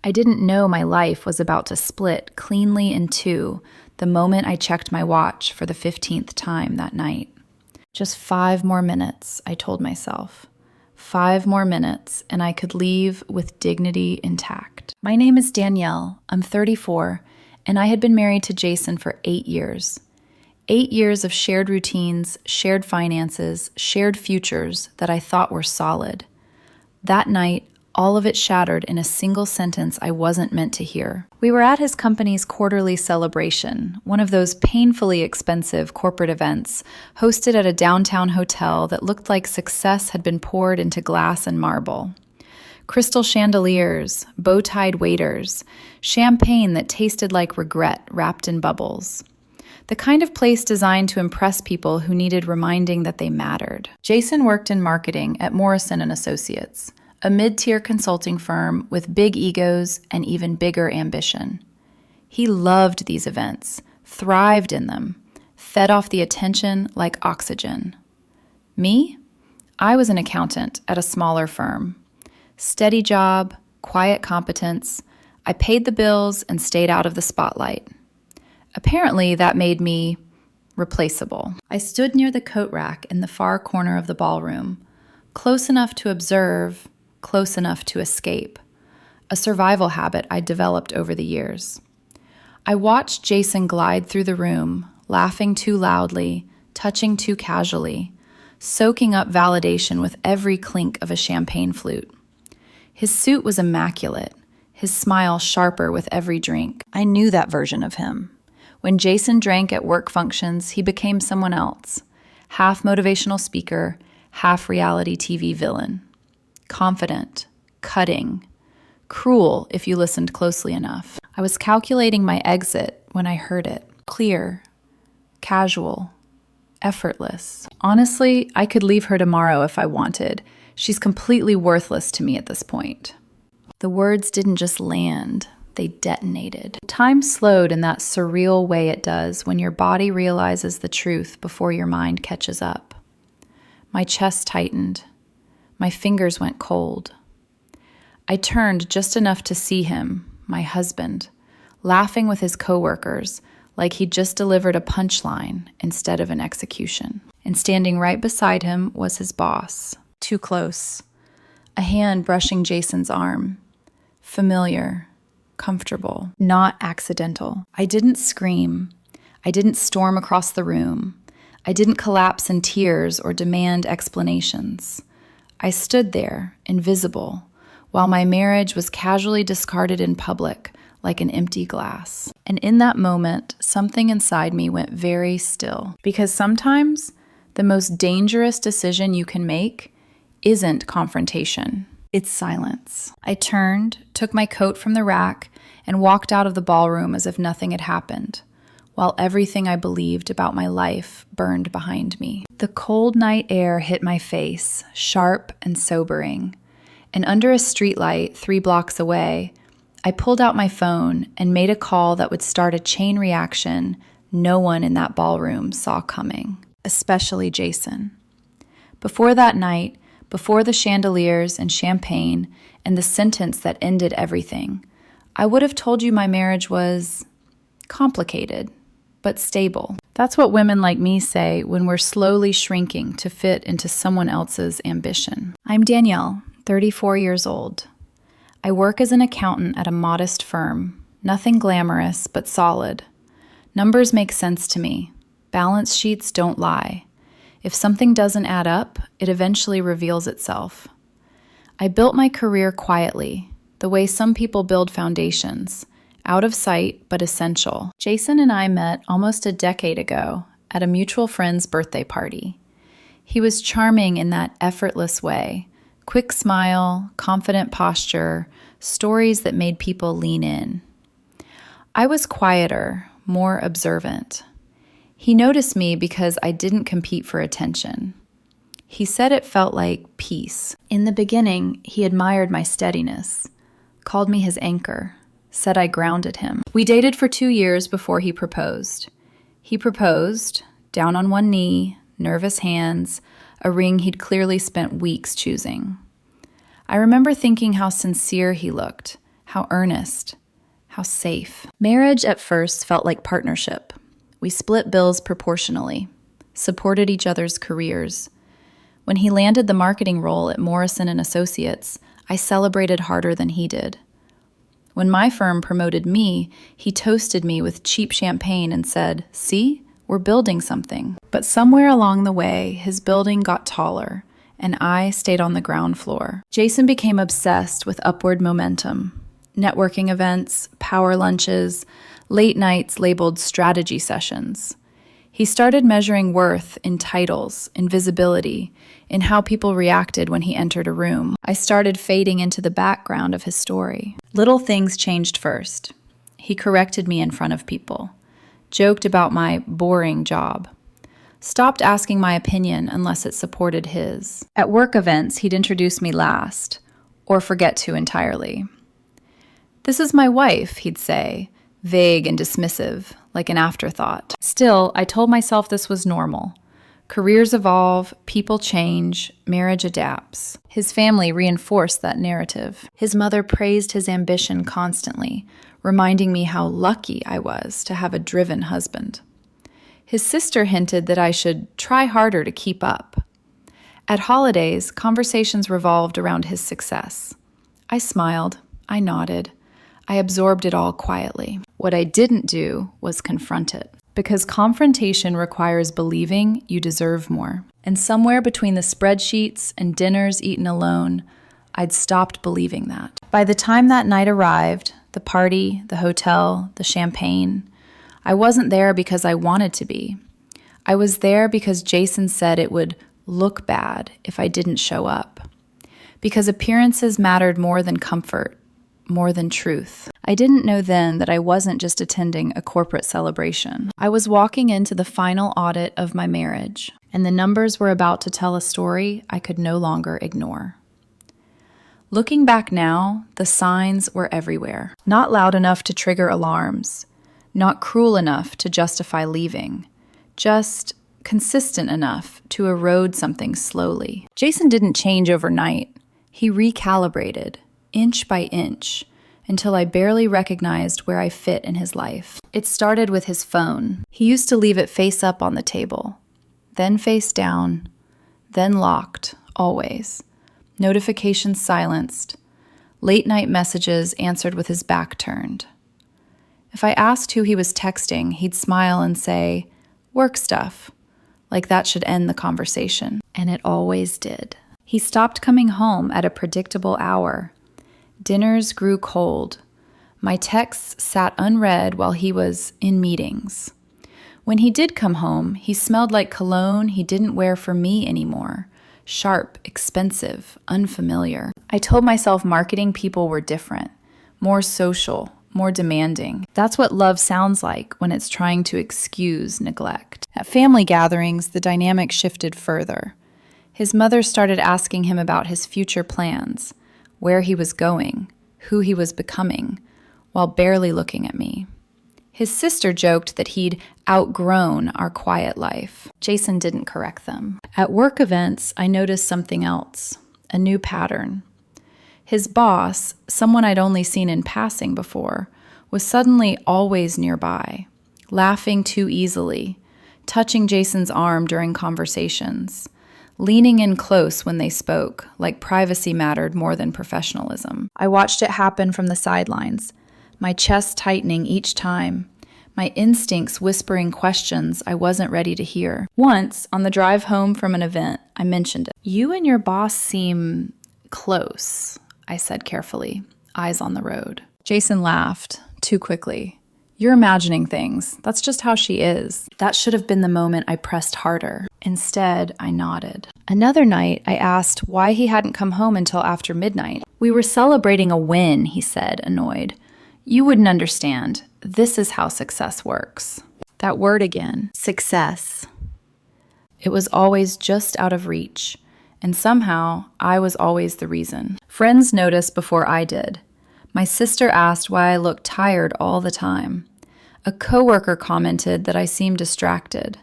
I didn't know my life was about to split cleanly in two the moment I checked my watch for the 15th time that night. Just 5 more minutes, I told myself. 5 more minutes, and I could leave with dignity intact. My name is Danielle. I'm 34, and I had been married to Jason for 8 years. 8 years of shared routines, shared finances, shared futures that I thought were solid. That night, all of it shattered in a single sentence I wasn't meant to hear. We were at his company's quarterly celebration, one of those painfully expensive corporate events hosted at a downtown hotel that looked like success had been poured into glass and marble. Crystal chandeliers, bow-tied waiters, champagne that tasted like regret wrapped in bubbles. The kind of place designed to impress people who needed reminding that they mattered. Jason worked in marketing at Morrison & Associates, a mid-tier consulting firm with big egos and even bigger ambition. He loved these events, thrived in them, fed off the attention like oxygen. Me? I was an accountant at a smaller firm. Steady job, quiet competence. I paid the bills and stayed out of the spotlight. Apparently, that made me replaceable. I stood near the coat rack in the far corner of the ballroom, close enough to observe, close enough to escape, a survival habit I developed over the years. I watched Jason glide through the room, laughing too loudly, touching too casually, soaking up validation with every clink of a champagne flute. His suit was immaculate, his smile sharper with every drink. I knew that version of him. When Jason drank at work functions, he became someone else, half motivational speaker, half reality TV villain. Confident, cutting, cruel if you listened closely enough. I was calculating my exit when I heard it. Clear, casual, effortless. Honestly, I could leave her tomorrow if I wanted. She's completely worthless to me at this point. The words didn't just land, they detonated. Time slowed in that surreal way it does when your body realizes the truth before your mind catches up. My chest tightened. My fingers went cold. I turned just enough to see him, my husband, laughing with his coworkers like he'd just delivered a punchline instead of an execution. And standing right beside him was his boss. Too close. A hand brushing Jason's arm. Familiar, comfortable, not accidental. I didn't scream. I didn't storm across the room. I didn't collapse in tears or demand explanations. I stood there, invisible, while my marriage was casually discarded in public like an empty glass. And in that moment, something inside me went very still. Because sometimes the most dangerous decision you can make isn't confrontation, it's silence. I turned, took my coat from the rack, and walked out of the ballroom as if nothing had happened, while everything I believed about my life burned behind me. The cold night air hit my face, sharp and sobering, and under a streetlight 3 blocks away, I pulled out my phone and made a call that would start a chain reaction no one in that ballroom saw coming, especially Jason. Before that night, before the chandeliers and champagne and the sentence that ended everything, I would have told you my marriage was complicated, but stable. That's what women like me say when we're slowly shrinking to fit into someone else's ambition. I'm Danielle, 34 years old. I work as an accountant at a modest firm, nothing glamorous, but solid. Numbers make sense to me. Balance sheets don't lie. If something doesn't add up, it eventually reveals itself. I built my career quietly, the way some people build foundations, out of sight but essential. Jason and I met almost a decade ago at a mutual friend's birthday party. He was charming in that effortless way, quick smile, confident posture, stories that made people lean in. I was quieter, more observant. He noticed me because I didn't compete for attention. He said it felt like peace. In the beginning, he admired my steadiness, called me his anchor, said I grounded him. We dated for 2 years before he proposed. He proposed, down on one knee, nervous hands, a ring he'd clearly spent weeks choosing. I remember thinking how sincere he looked, how earnest, how safe. Marriage at first felt like partnership. We split bills proportionally, supported each other's careers. When he landed the marketing role at Morrison & Associates, I celebrated harder than he did. When my firm promoted me, he toasted me with cheap champagne and said, "See, we're building something." But somewhere along the way, his building got taller, and I stayed on the ground floor. Jason became obsessed with upward momentum. Networking events, power lunches, late nights labeled strategy sessions. He started measuring worth in titles, in visibility, in how people reacted when he entered a room. I started fading into the background of his story. Little things changed first. He corrected me in front of people, joked about my boring job, stopped asking my opinion unless it supported his. At work events, he'd introduce me last, or forget to entirely. "This is my wife," he'd say, vague and dismissive, like an afterthought. Still, I told myself this was normal. Careers evolve, people change, marriage adapts. His family reinforced that narrative. His mother praised his ambition constantly, reminding me how lucky I was to have a driven husband. His sister hinted that I should try harder to keep up. At holidays, conversations revolved around his success. I smiled, I nodded, I absorbed it all quietly. What I didn't do was confront it, because confrontation requires believing you deserve more. And somewhere between the spreadsheets and dinners eaten alone, I'd stopped believing that. By the time that night arrived, the party, the hotel, the champagne, I wasn't there because I wanted to be. I was there because Jason said it would look bad if I didn't show up. Because appearances mattered more than comfort, more than truth. I didn't know then that I wasn't just attending a corporate celebration. I was walking into the final audit of my marriage, and the numbers were about to tell a story I could no longer ignore. Looking back now, the signs were everywhere. Not loud enough to trigger alarms, not cruel enough to justify leaving, just consistent enough to erode something slowly. Jason didn't change overnight. He recalibrated, inch by inch, until I barely recognized where I fit in his life. It started with his phone. He used to leave it face up on the table, then face down, then locked, always. Notifications silenced, late night messages answered with his back turned. If I asked who he was texting, he'd smile and say, "Work stuff," like that should end the conversation. And it always did. He stopped coming home at a predictable hour. Dinners grew cold. My texts sat unread while he was in meetings. When he did come home, he smelled like cologne he didn't wear for me anymore. Sharp, expensive, unfamiliar. I told myself marketing people were different, more social, more demanding. That's what love sounds like when it's trying to excuse neglect. At family gatherings, the dynamic shifted further. His mother started asking him about his future plans, where he was going, who he was becoming, while barely looking at me. His sister joked that he'd outgrown our quiet life. Jason didn't correct them. At work events, I noticed something else, a new pattern. His boss, someone I'd only seen in passing before, was suddenly always nearby, laughing too easily, touching Jason's arm during conversations, leaning in close when they spoke, like privacy mattered more than professionalism. I watched it happen from the sidelines, my chest tightening each time, my instincts whispering questions I wasn't ready to hear. Once, on the drive home from an event, I mentioned it. "You and your boss seem close," I said carefully, eyes on the road. Jason laughed, too quickly. "You're imagining things. That's just how she is." That should have been the moment I pressed harder. Instead, I nodded. Another night, I asked why he hadn't come home until after midnight. "We were celebrating a win," he said, annoyed. "You wouldn't understand. This is how success works." That word again, success. It was always just out of reach, and somehow I was always the reason. Friends noticed before I did. My sister asked why I looked tired all the time. A coworker commented that I seemed distracted.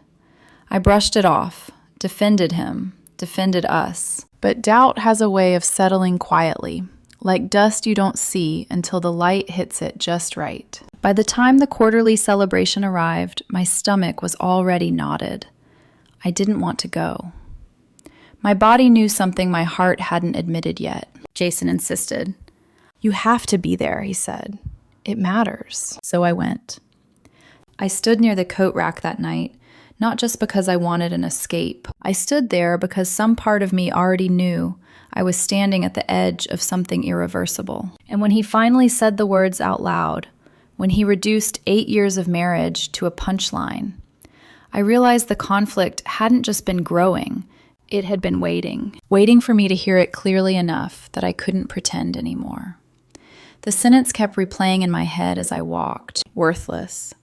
I brushed it off, defended him, defended us. But doubt has a way of settling quietly, like dust you don't see until the light hits it just right. By the time the quarterly celebration arrived, my stomach was already knotted. I didn't want to go. My body knew something my heart hadn't admitted yet. Jason insisted. "You have to be there," he said. "It matters." So I went. I stood near the coat rack that night, not just because I wanted an escape. I stood there because some part of me already knew I was standing at the edge of something irreversible. And when he finally said the words out loud, when he reduced 8 years of marriage to a punchline, I realized the conflict hadn't just been growing, it had been waiting for me to hear it clearly enough that I couldn't pretend anymore. The sentence kept replaying in my head as I walked. Worthless.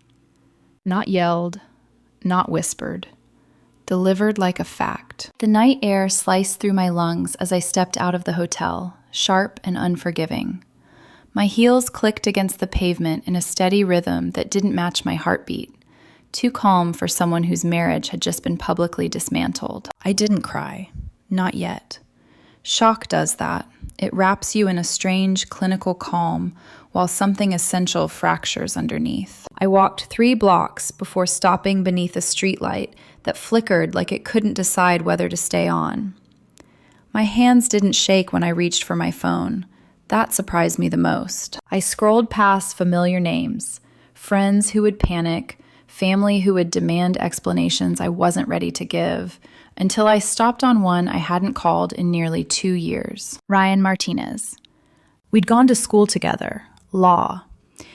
Not yelled, not whispered. Delivered like a fact. The night air sliced through my lungs as I stepped out of the hotel, sharp and unforgiving. My heels clicked against the pavement in a steady rhythm that didn't match my heartbeat, too calm for someone whose marriage had just been publicly dismantled. I didn't cry. Not yet. Shock does that. It wraps you in a strange clinical calm while something essential fractures underneath. I walked 3 blocks before stopping beneath a streetlight that flickered like it couldn't decide whether to stay on. My hands didn't shake when I reached for my phone. That surprised me the most. I scrolled past familiar names, friends who would panic, family who would demand explanations I wasn't ready to give, until I stopped on one I hadn't called in nearly 2 years. Ryan Martinez. We'd gone to school together, law.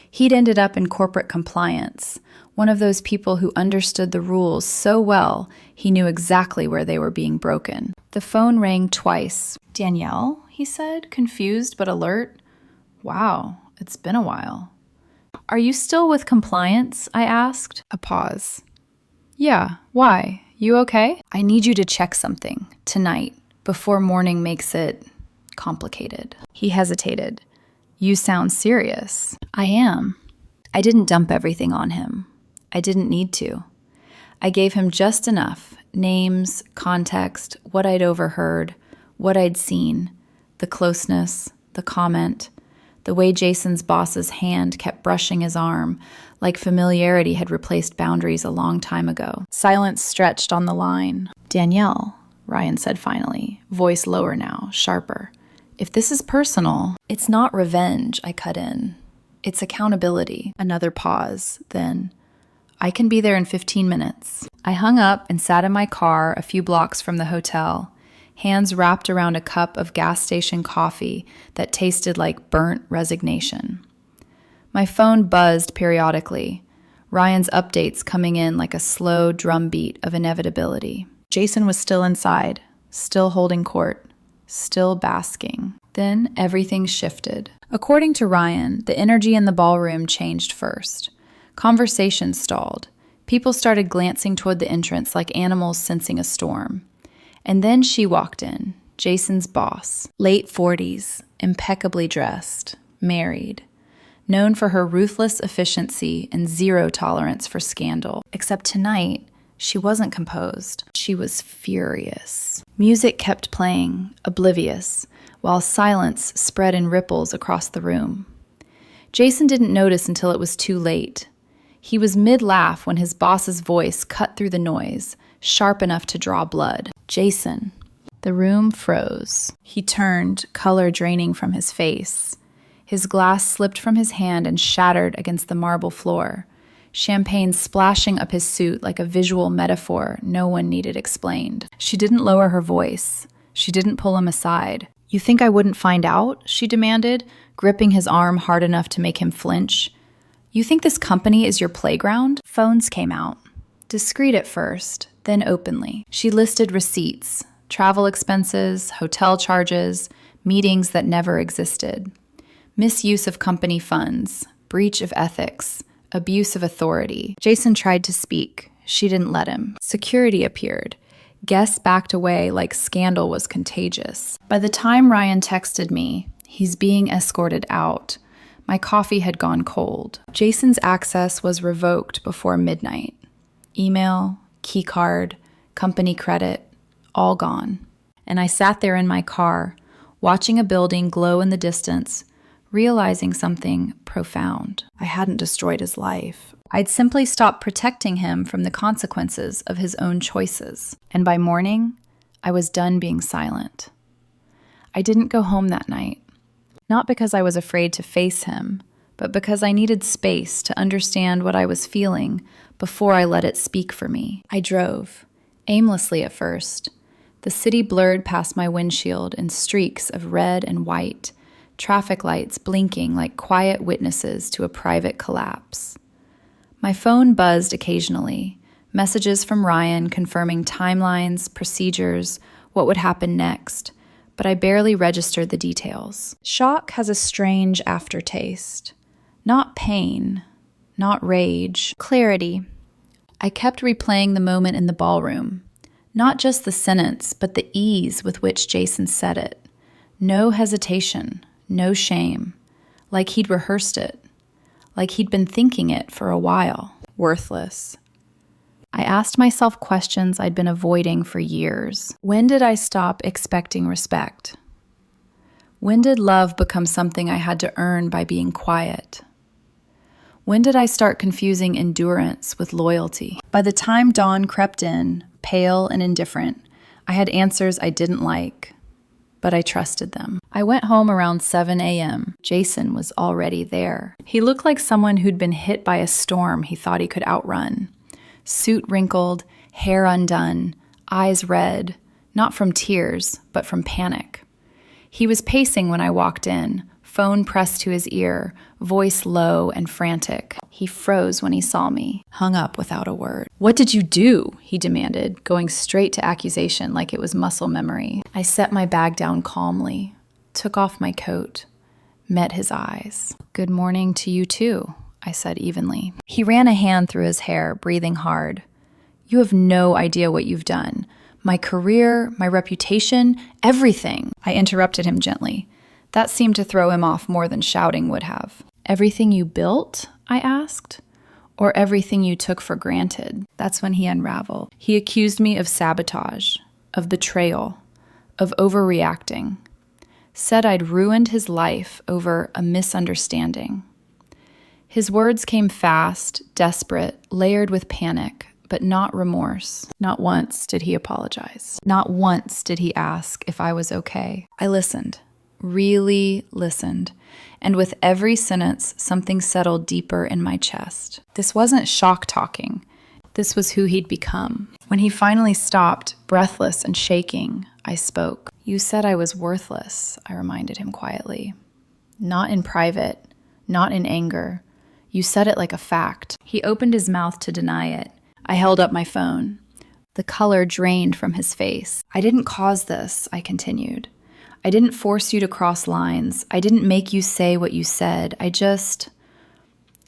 He'd ended up in corporate compliance, one of those people who understood the rules so well he knew exactly where they were being broken. The phone rang twice. "Danielle?" he said, confused but alert. "Wow, it's been a while." "Are you still with compliance?" I asked. A pause. "Yeah, why? You okay?" "I need you to check something, tonight, before morning makes it complicated." He hesitated. "You sound serious." "I am." I didn't dump everything on him. I didn't need to. I gave him just enough, names, context, what I'd overheard, what I'd seen, the closeness, the comment, the way Jason's boss's hand kept brushing his arm, like familiarity had replaced boundaries a long time ago. Silence stretched on the line. "Danielle," Ryan said finally, voice lower now, sharper. "If this is personal, it's not revenge," I cut in. "It's accountability." Another pause, then, "I can be there in 15 minutes. I hung up and sat in my car a few blocks from the hotel, hands wrapped around a cup of gas station coffee that tasted like burnt resignation. My phone buzzed periodically, Ryan's updates coming in like a slow drumbeat of inevitability. Jason was still inside, still holding court, still basking. Then everything shifted. According to Ryan, the energy in the ballroom changed first. Conversations stalled. People started glancing toward the entrance like animals sensing a storm. And then she walked in, Jason's boss, late 40s, impeccably dressed, married, known for her ruthless efficiency and zero tolerance for scandal. Except tonight, she wasn't composed. She was furious. Music kept playing, oblivious, while silence spread in ripples across the room. Jason didn't notice until it was too late. He was mid-laugh when his boss's voice cut through the noise, sharp enough to draw blood. "Jason." The room froze. He turned, color draining from his face. His glass slipped from his hand and shattered against the marble floor, champagne splashing up his suit like a visual metaphor no one needed explained. She didn't lower her voice. She didn't pull him aside. "You think I wouldn't find out?" she demanded, gripping his arm hard enough to make him flinch. "You think this company is your playground?" Phones came out. Discreet at first, then openly. She listed receipts, travel expenses, hotel charges, meetings that never existed. Misuse of company funds, breach of ethics, abuse of authority. Jason tried to speak. She didn't let him. Security appeared. Guests backed away like scandal was contagious. By the time Ryan texted me, "He's being escorted out," my coffee had gone cold. Jason's access was revoked before midnight. Email, keycard, company credit, all gone. And I sat there in my car, watching a building glow in the distance, realizing something profound. I hadn't destroyed his life. I'd simply stopped protecting him from the consequences of his own choices. And by morning, I was done being silent. I didn't go home that night, not because I was afraid to face him, but because I needed space to understand what I was feeling before I let it speak for me. I drove, aimlessly at first. The city blurred past my windshield in streaks of red and white, traffic lights blinking like quiet witnesses to a private collapse. My phone buzzed occasionally, messages from Ryan confirming timelines, procedures, what would happen next, but I barely registered the details. Shock has a strange aftertaste. Not pain, not rage, clarity. I kept replaying the moment in the ballroom. Not just the sentence, but the ease with which Jason said it. No hesitation, no shame. Like he'd rehearsed it. Like he'd been thinking it for a while. Worthless. I asked myself questions I'd been avoiding for years. When did I stop expecting respect? When did love become something I had to earn by being quiet? When did I start confusing endurance with loyalty? By the time dawn crept in, pale and indifferent, I had answers I didn't like, but I trusted them. I went home around 7 a.m. Jason was already there. He looked like someone who'd been hit by a storm he thought he could outrun. Suit wrinkled, hair undone, eyes red, not from tears, but from panic. He was pacing when I walked in, phone pressed to his ear, voice low and frantic. He froze when he saw me, hung up without a word. "What did you do?" he demanded, going straight to accusation like it was muscle memory. I set my bag down calmly, took off my coat, met his eyes. "Good morning to you too," I said evenly. He ran a hand through his hair, breathing hard. "You have no idea what you've done. My career, my reputation, everything." I interrupted him gently. That seemed to throw him off more than shouting would have. "Everything you built?" I asked. "Or everything you took for granted?" That's when he unraveled. He accused me of sabotage, of betrayal, of overreacting. Said I'd ruined his life over a misunderstanding. His words came fast, desperate, layered with panic, but not remorse. Not once did he apologize. Not once did he ask if I was okay. I listened. Really listened, and with every sentence, something settled deeper in my chest. This wasn't shock talking. This was who he'd become. When he finally stopped, breathless and shaking, I spoke. "You said I was worthless," I reminded him quietly. "Not in private, not in anger. You said it like a fact." He opened his mouth to deny it. I held up my phone. The color drained from his face. "I didn't cause this," I continued. "I didn't force you to cross lines. I didn't make you say what you said. I just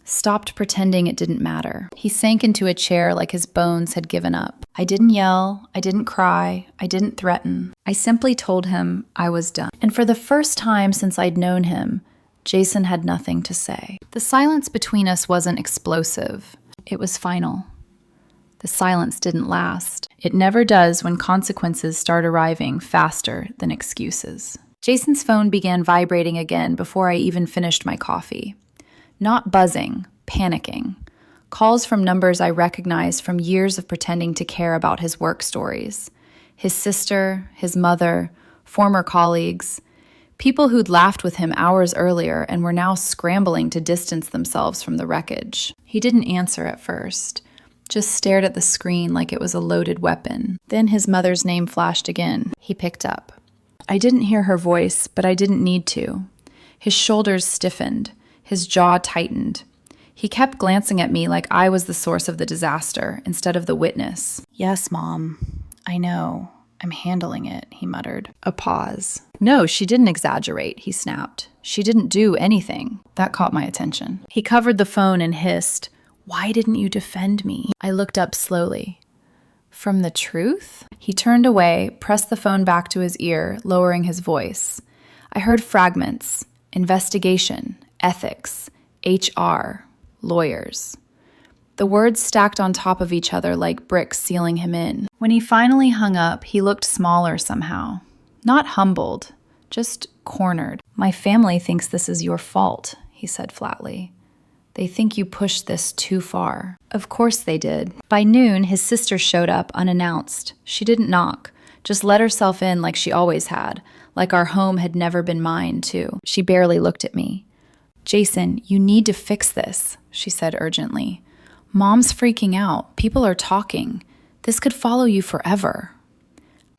stopped pretending it didn't matter." He sank into a chair like his bones had given up. I didn't yell. I didn't cry. I didn't threaten. I simply told him I was done. And for the first time since I'd known him, Jason had nothing to say. The silence between us wasn't explosive. It was final. The silence didn't last. It never does when consequences start arriving faster than excuses. Jason's phone began vibrating again before I even finished my coffee. Not buzzing, panicking. Calls from numbers I recognized from years of pretending to care about his work stories. His sister, his mother, former colleagues. People who'd laughed with him hours earlier and were now scrambling to distance themselves from the wreckage. He didn't answer at first. Just stared at the screen like it was a loaded weapon. Then his mother's name flashed again. He picked up. I didn't hear her voice, but I didn't need to. His shoulders stiffened. His jaw tightened. He kept glancing at me like I was the source of the disaster instead of the witness. "Yes, Mom. I know. I'm handling it," he muttered. A pause. "No, she didn't exaggerate," he snapped. "She didn't do anything." That caught my attention. He covered the phone and hissed, "Why didn't you defend me?" I looked up slowly. "From the truth?" He turned away, pressed the phone back to his ear, lowering his voice. I heard fragments. Investigation, ethics, HR, lawyers. The words stacked on top of each other like bricks sealing him in. When he finally hung up, he looked smaller somehow. Not humbled, just cornered. "My family thinks this is your fault," he said flatly. "They think you pushed this too far." Of course they did. By noon, his sister showed up unannounced. She didn't knock, just let herself in like she always had, like our home had never been mine, too. She barely looked at me. "Jason, you need to fix this," she said urgently. "Mom's freaking out. People are talking. This could follow you forever."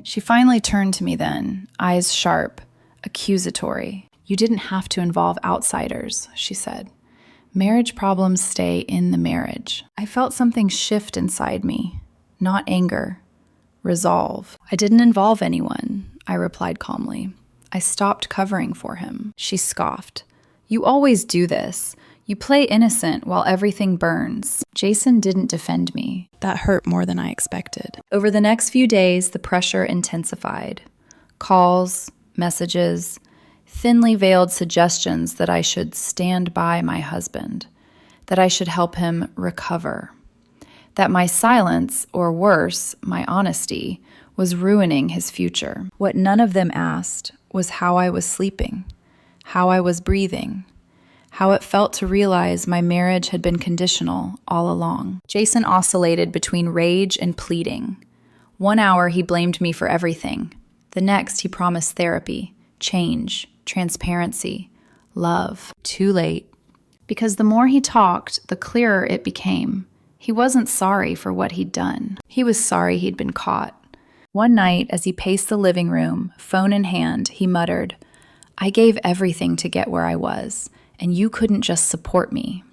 She finally turned to me then, eyes sharp, accusatory. "You didn't have to involve outsiders," she said. "Marriage problems stay in the marriage." I felt something shift inside me. Not anger. Resolve. "I didn't involve anyone," I replied calmly. "I stopped covering for him." She scoffed. "You always do this. You play innocent while everything burns." Jason didn't defend me. That hurt more than I expected. Over the next few days, the pressure intensified. Calls, messages, thinly veiled suggestions that I should stand by my husband, that I should help him recover, that my silence, or worse, my honesty, was ruining his future. What none of them asked was how I was sleeping, how I was breathing, how it felt to realize my marriage had been conditional all along. Jason oscillated between rage and pleading. 1 hour he blamed me for everything. The next he promised therapy, change, transparency, love. Too late. Because the more he talked, the clearer it became. He wasn't sorry for what he'd done. He was sorry he'd been caught. One night, as he paced the living room, phone in hand, he muttered, "I gave everything to get where I was, and you couldn't just support me."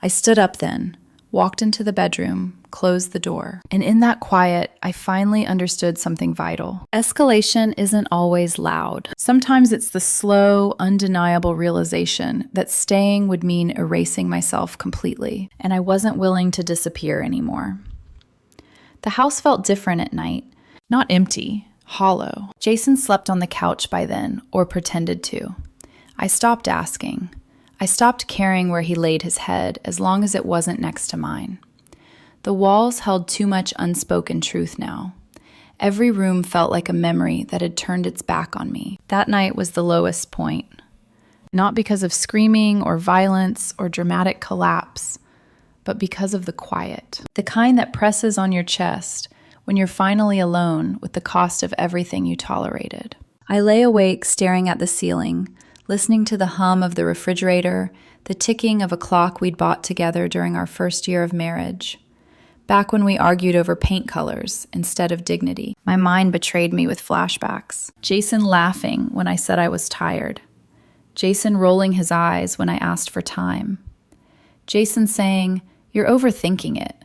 I stood up then, walked into the bedroom, closed the door. And in that quiet, I finally understood something vital. Escalation isn't always loud. Sometimes it's the slow, undeniable realization that staying would mean erasing myself completely, and I wasn't willing to disappear anymore. The house felt different at night. Not empty, hollow. Jason slept on the couch by then, or pretended to. I stopped asking. I stopped caring where he laid his head as long as it wasn't next to mine. The walls held too much unspoken truth now. Every room felt like a memory that had turned its back on me. That night was the lowest point. Not because of screaming or violence or dramatic collapse, but because of the quiet. The kind that presses on your chest when you're finally alone with the cost of everything you tolerated. I lay awake staring at the ceiling, listening to the hum of the refrigerator, the ticking of a clock we'd bought together during our first year of marriage. Back when we argued over paint colors instead of dignity. My mind betrayed me with flashbacks. Jason laughing when I said I was tired. Jason rolling his eyes when I asked for time. Jason saying, "You're overthinking it,"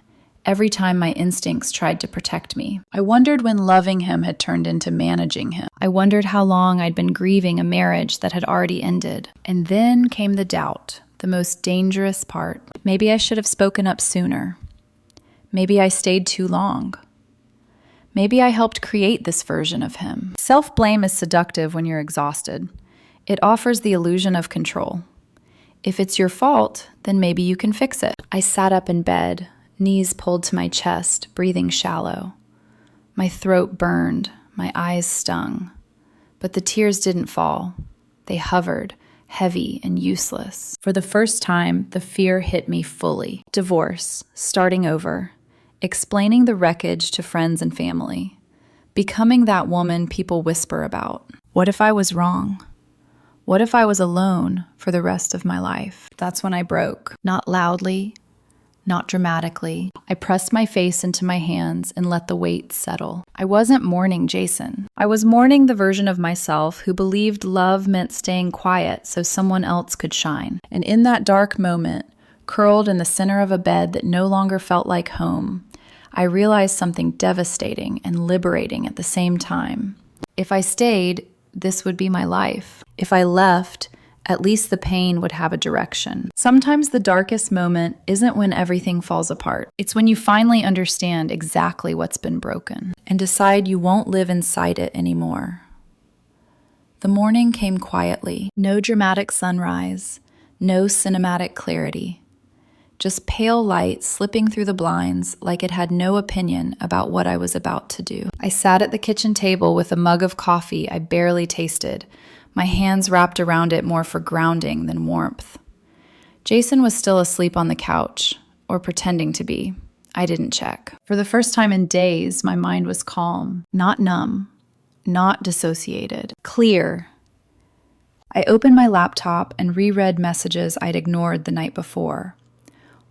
every time my instincts tried to protect me. I wondered when loving him had turned into managing him. I wondered how long I'd been grieving a marriage that had already ended. And then came the doubt, the most dangerous part. Maybe I should have spoken up sooner. Maybe I stayed too long. Maybe I helped create this version of him. Self-blame is seductive when you're exhausted. It offers the illusion of control. If it's your fault, then maybe you can fix it. I sat up in bed, knees pulled to my chest, breathing shallow. My throat burned, my eyes stung. But the tears didn't fall. They hovered, heavy and useless. For the first time, the fear hit me fully. Divorce, starting over, explaining the wreckage to friends and family, becoming that woman people whisper about. What if I was wrong? What if I was alone for the rest of my life? That's when I broke. Not loudly, not dramatically. I pressed my face into my hands and let the weight settle. I wasn't mourning Jason. I was mourning the version of myself who believed love meant staying quiet so someone else could shine. And in that dark moment, curled in the center of a bed that no longer felt like home, I realized something devastating and liberating at the same time. If I stayed, this would be my life. If I left, at least the pain would have a direction. Sometimes the darkest moment isn't when everything falls apart. It's when you finally understand exactly what's been broken and decide you won't live inside it anymore. The morning came quietly. No dramatic sunrise, no cinematic clarity. just pale light slipping through the blinds like it had no opinion about what I was about to do. I sat at the kitchen table with a mug of coffee I barely tasted, my hands wrapped around it more for grounding than warmth. Jason was still asleep on the couch, or pretending to be. I didn't check. For the first time in days, my mind was calm, not numb, not dissociated, clear. I opened my laptop and reread messages I'd ignored the night before.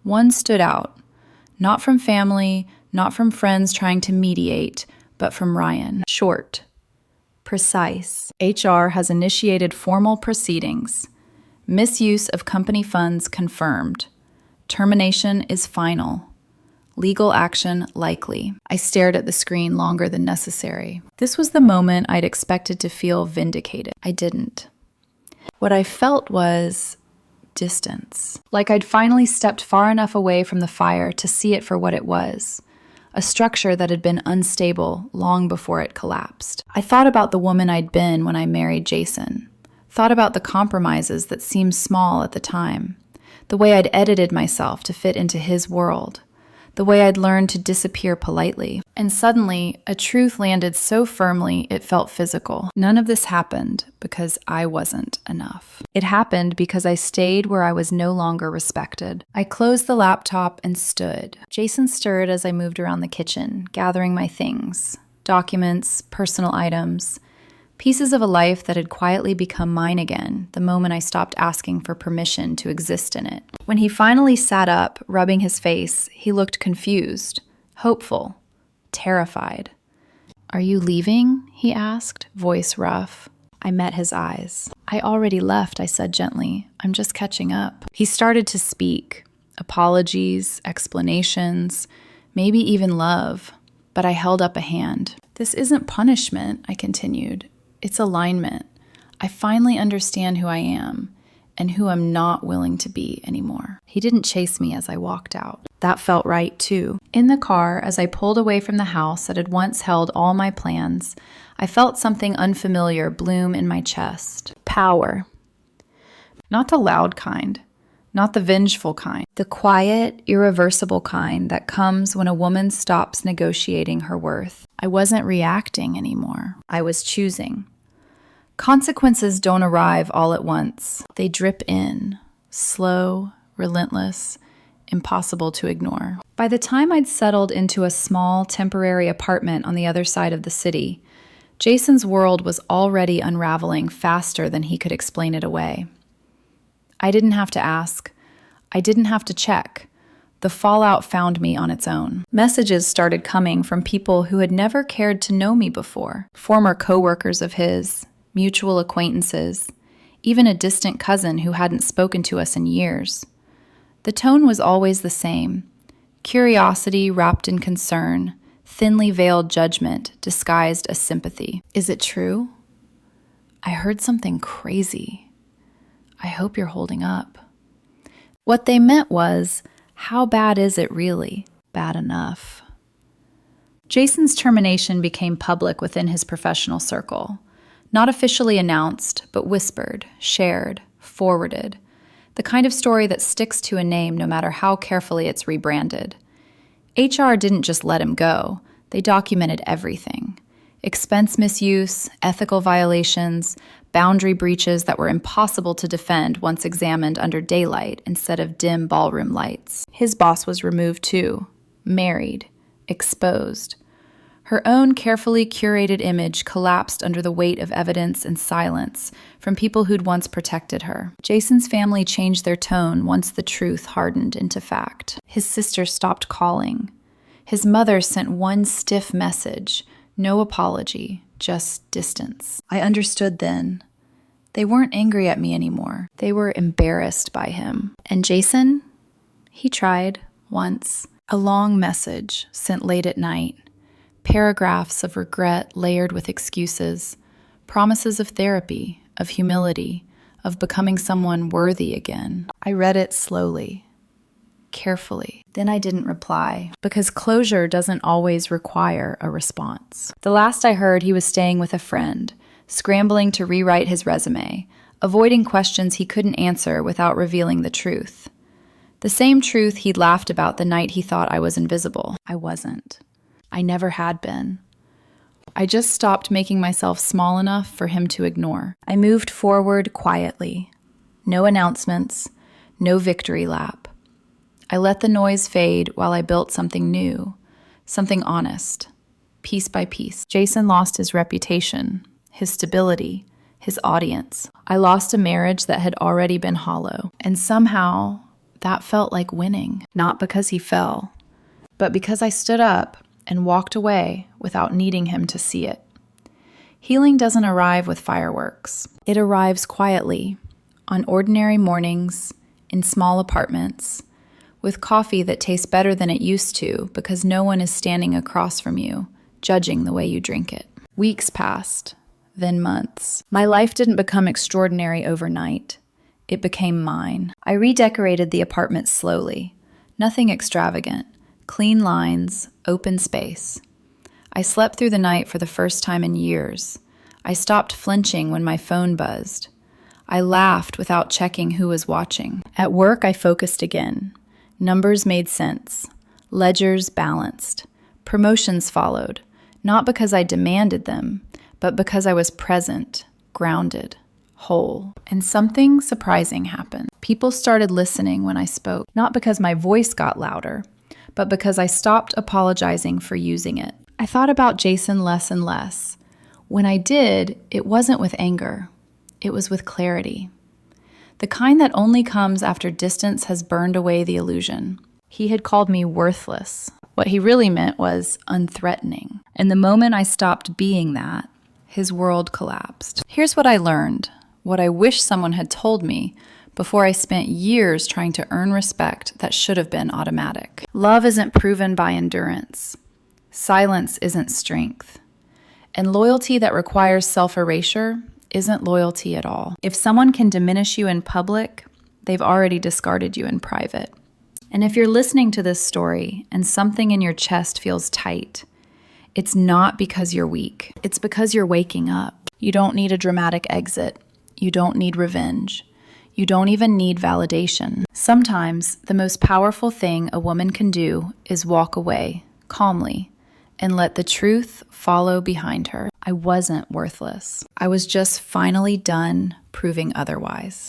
One stood out, not from family, not from friends trying to mediate, but from Ryan. Short, precise. HR has initiated formal proceedings. Misuse of company funds confirmed. Termination is final. Legal action likely. I stared at the screen longer than necessary. This was the moment I'd expected to feel vindicated. I didn't. What I felt was distance. Like I'd finally stepped far enough away from the fire to see it for what it was. A structure that had been unstable long before it collapsed. I thought about the woman I'd been when I married Jason. Thought about the compromises that seemed small at the time. The way I'd edited myself to fit into his world. The way I'd learned to disappear politely. And suddenly, a truth landed so firmly it felt physical. None of this happened because I wasn't enough. It happened because I stayed where I was no longer respected. I closed the laptop and stood. Jason stirred as I moved around the kitchen, gathering my things. Documents, personal items, pieces of a life that had quietly become mine again the moment I stopped asking for permission to exist in it. When he finally sat up, rubbing his face, he looked confused, hopeful, terrified. "Are you leaving?" he asked, voice rough. I met his eyes. "I already left," I said gently. "I'm just catching up." He started to speak. Apologies, explanations, maybe even love. But I held up a hand. "This isn't punishment," I continued. "It's alignment. I finally understand who I am and who I'm not willing to be anymore." He didn't chase me as I walked out. That felt right, too. In the car, as I pulled away from the house that had once held all my plans, I felt something unfamiliar bloom in my chest. Power. Not the loud kind. Not the vengeful kind. The quiet, irreversible kind that comes when a woman stops negotiating her worth. I wasn't reacting anymore. I was choosing. Consequences don't arrive all at once. They drip in, slow, relentless, impossible to ignore. By the time I'd settled into a small, temporary apartment on the other side of the city, Jason's world was already unraveling faster than he could explain it away. I didn't have to ask. I didn't have to check. The fallout found me on its own. Messages started coming from people who had never cared to know me before. Former coworkers of his, mutual acquaintances, even a distant cousin who hadn't spoken to us in years. The tone was always the same. Curiosity wrapped in concern, thinly veiled judgment disguised as sympathy. "Is it true? I heard something crazy. I hope you're holding up." What they meant was, how bad is it really? Bad enough. Jason's termination became public within his professional circle. Not officially announced, but whispered, shared, forwarded. The kind of story that sticks to a name no matter how carefully it's rebranded. HR didn't just let him go. They documented everything. Expense misuse, ethical violations, boundary breaches that were impossible to defend once examined under daylight instead of dim ballroom lights. His boss was removed too, married, exposed. Her own carefully curated image collapsed under the weight of evidence and silence from people who'd once protected her. Jason's family changed their tone once the truth hardened into fact. His sister stopped calling. His mother sent one stiff message, no apology, just distance. I understood then. They weren't angry at me anymore. They were embarrassed by him. And Jason? He tried, once. A long message sent late at night. Paragraphs of regret layered with excuses. Promises of therapy, of humility, of becoming someone worthy again. I read it slowly, carefully. Then I didn't reply, because closure doesn't always require a response. The last I heard, he was staying with a friend, scrambling to rewrite his resume, avoiding questions he couldn't answer without revealing the truth. The same truth he'd laughed about the night he thought I was invisible. I wasn't. I never had been. I just stopped making myself small enough for him to ignore. I moved forward quietly. No announcements, no victory lap. I let the noise fade while I built something new, something honest, piece by piece. Jason lost his reputation, his stability, his audience. I lost a marriage that had already been hollow, and somehow that felt like winning, not because he fell, but because I stood up and walked away without needing him to see it. Healing doesn't arrive with fireworks. It arrives quietly, on ordinary mornings, in small apartments, with coffee that tastes better than it used to because no one is standing across from you, judging the way you drink it. Weeks passed, then months. My life didn't become extraordinary overnight. It became mine. I redecorated the apartment slowly. Nothing extravagant. Clean lines, open space. I slept through the night for the first time in years. I stopped flinching when my phone buzzed. I laughed without checking who was watching. At work, I focused again. Numbers made sense. Ledgers balanced. Promotions followed, not because I demanded them, but because I was present, grounded, whole. And something surprising happened. People started listening when I spoke, not because my voice got louder, but because I stopped apologizing for using it. I thought about Jason less and less. When I did, it wasn't with anger. It was with clarity. The kind that only comes after distance has burned away the illusion. He had called me worthless. What he really meant was unthreatening. And the moment I stopped being that, his world collapsed. Here's what I learned, what I wish someone had told me before I spent years trying to earn respect that should have been automatic. Love isn't proven by endurance. Silence isn't strength. And loyalty that requires self-erasure isn't loyalty at all. If someone can diminish you in public, they've already discarded you in private. And if you're listening to this story and something in your chest feels tight, it's not because you're weak. It's because you're waking up. You don't need a dramatic exit. You don't need revenge. You don't even need validation. Sometimes the most powerful thing a woman can do is walk away calmly and let the truth follow behind her. I wasn't worthless. I was just finally done proving otherwise.